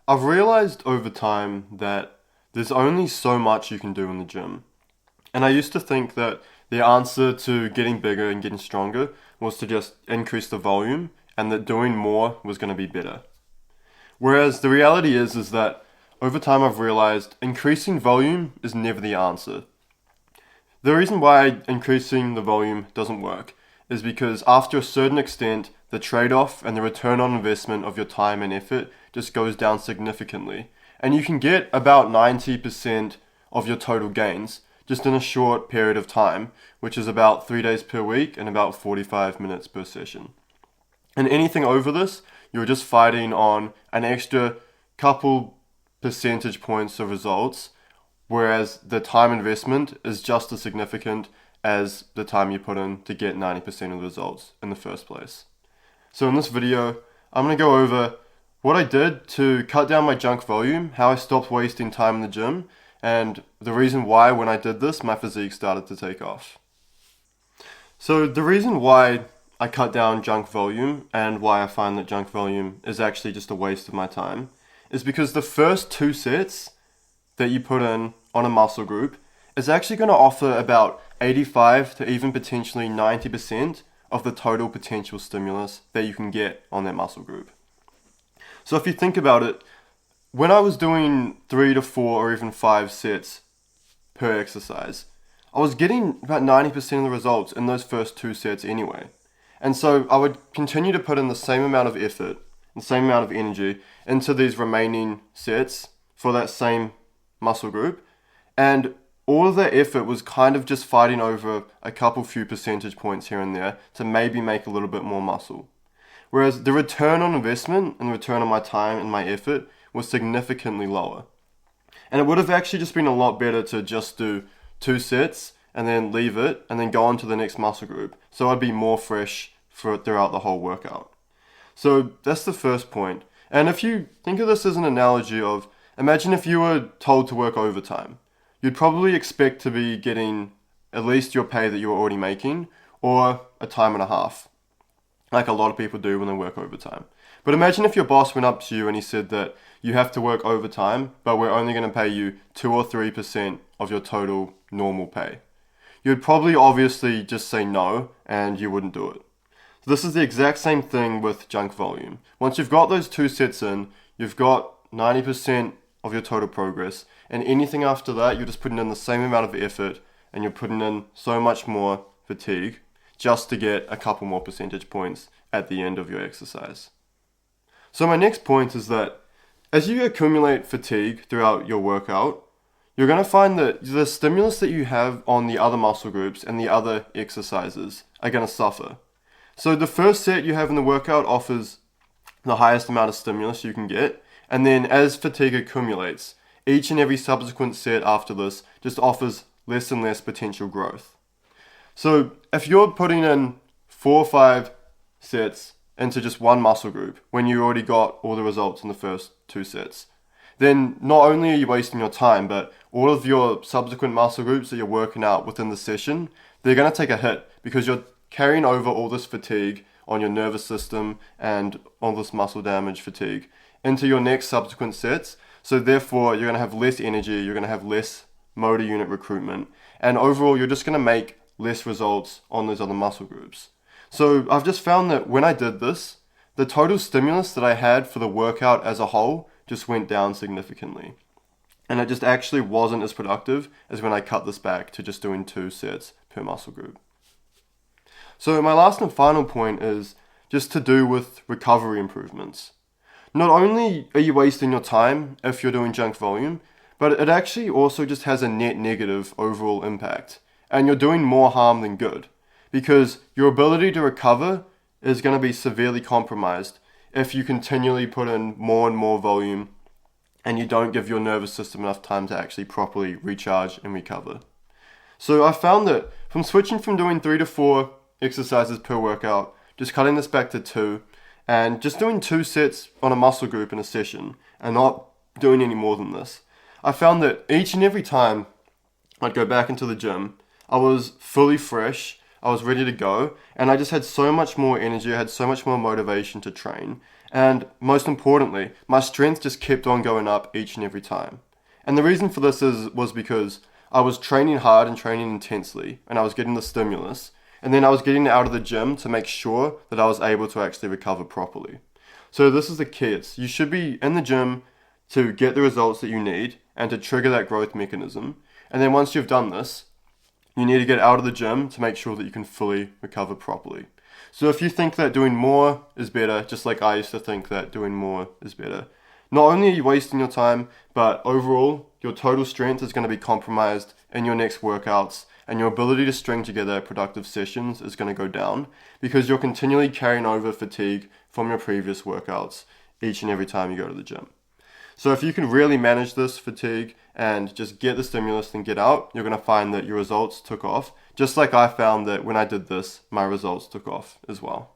I've realized over time that there's only so much you can do in the gym. And I used to think that the answer to getting bigger and getting stronger was to just increase the volume and that doing more was going to be better. Whereas the reality is that over time I've realized increasing volume is never the answer. The reason why increasing the volume doesn't work is because after a certain extent, the trade-off and the return on investment of your time and effort just goes down significantly. And you can get about 90% of your total gains just in a short period of time, which is about 3 days per week and about 45 minutes per session. And anything over this, you're just fighting on an extra couple percentage points of results, whereas the time investment is just as significant as the time you put in to get 90% of the results in the first place. So in this video, I'm going to go over what I did to cut down my junk volume, how I stopped wasting time in the gym, and the reason why when I did this, my physique started to take off. So the reason why I cut down junk volume and why I find that junk volume is actually just a waste of my time is because the first 2 sets that you put in on a muscle group is actually going to offer about 85 to even potentially 90% of the total potential stimulus that you can get on that muscle group. So if you think about it, when I was doing 3 to 4 or even 5 sets per exercise, I was getting about 90% of the results in those first 2 sets anyway. And so I would continue to put in the same amount of effort, the same amount of energy into these remaining sets for that same muscle group. And all of that effort was kind of just fighting over a couple few percentage points here and there to maybe make a little bit more muscle. Whereas the return on investment and the return on my time and my effort was significantly lower. And it would have actually just been a lot better to just do 2 sets and then leave it and then go on to the next muscle group. So I'd be more fresh throughout the whole workout. So that's the first point. And if you think of this as an analogy of, imagine if you were told to work overtime. You'd probably expect to be getting at least your pay that you were already making or a time and a half, like a lot of people do when they work overtime. But imagine if your boss went up to you and he said that you have to work overtime, but we're only going to pay you 2 or 3% of your total normal pay. You'd probably obviously just say no and you wouldn't do it. So this is the exact same thing with junk volume. Once you've got those 2 sets in, you've got 90% of your total progress, and anything after that, you're just putting in the same amount of effort and you're putting in so much more fatigue just to get a couple more percentage points at the end of your exercise. So my next point is that as you accumulate fatigue throughout your workout, you're going to find that the stimulus that you have on the other muscle groups and the other exercises are going to suffer. So the first set you have in the workout offers the highest amount of stimulus you can get, and then as fatigue accumulates, each and every subsequent set after this just offers less and less potential growth. So if you're putting in 4 or 5 sets into just one muscle group when you already got all the results in the first 2 sets, then not only are you wasting your time, but all of your subsequent muscle groups that you're working out within the session, they're going to take a hit because you're carrying over all this fatigue on your nervous system and all this muscle damage fatigue into your next subsequent sets. So therefore, you're going to have less energy, you're going to have less motor unit recruitment, and overall, you're just going to make less results on those other muscle groups. So I've just found that when I did this, the total stimulus that I had for the workout as a whole just went down significantly. And it just actually wasn't as productive as when I cut this back to just doing 2 sets per muscle group. So my last and final point is just to do with recovery improvements. Not only are you wasting your time if you're doing junk volume, but it actually also just has a net negative overall impact. And you're doing more harm than good, because your ability to recover is going to be severely compromised if you continually put in more and more volume and you don't give your nervous system enough time to actually properly recharge and recover. So I found that from switching from doing 3 to 4 exercises per workout, just cutting this back to 2, and just doing 2 sets on a muscle group in a session and not doing any more than this, I found that each and every time I'd go back into the gym, I was fully fresh, I was ready to go, and I just had so much more energy, I had so much more motivation to train, And most importantly, my strength just kept on going up each and every time. And the reason for this was because I was training hard and training intensely, and I was getting the stimulus, and then I was getting out of the gym to make sure that I was able to actually recover properly. So this is the key. You should be in the gym to get the results that you need and to trigger that growth mechanism. And then once you've done this, you need to get out of the gym to make sure that you can fully recover properly. So if you think that doing more is better, just like I used to think that doing more is better, not only are you wasting your time, but overall, your total strength is going to be compromised in your next workouts, and your ability to string together productive sessions is going to go down because you're continually carrying over fatigue from your previous workouts each and every time you go to the gym. So if you can really manage this fatigue and just get the stimulus and get out, you're going to find that your results took off, just like I found that when I did this, my results took off as well.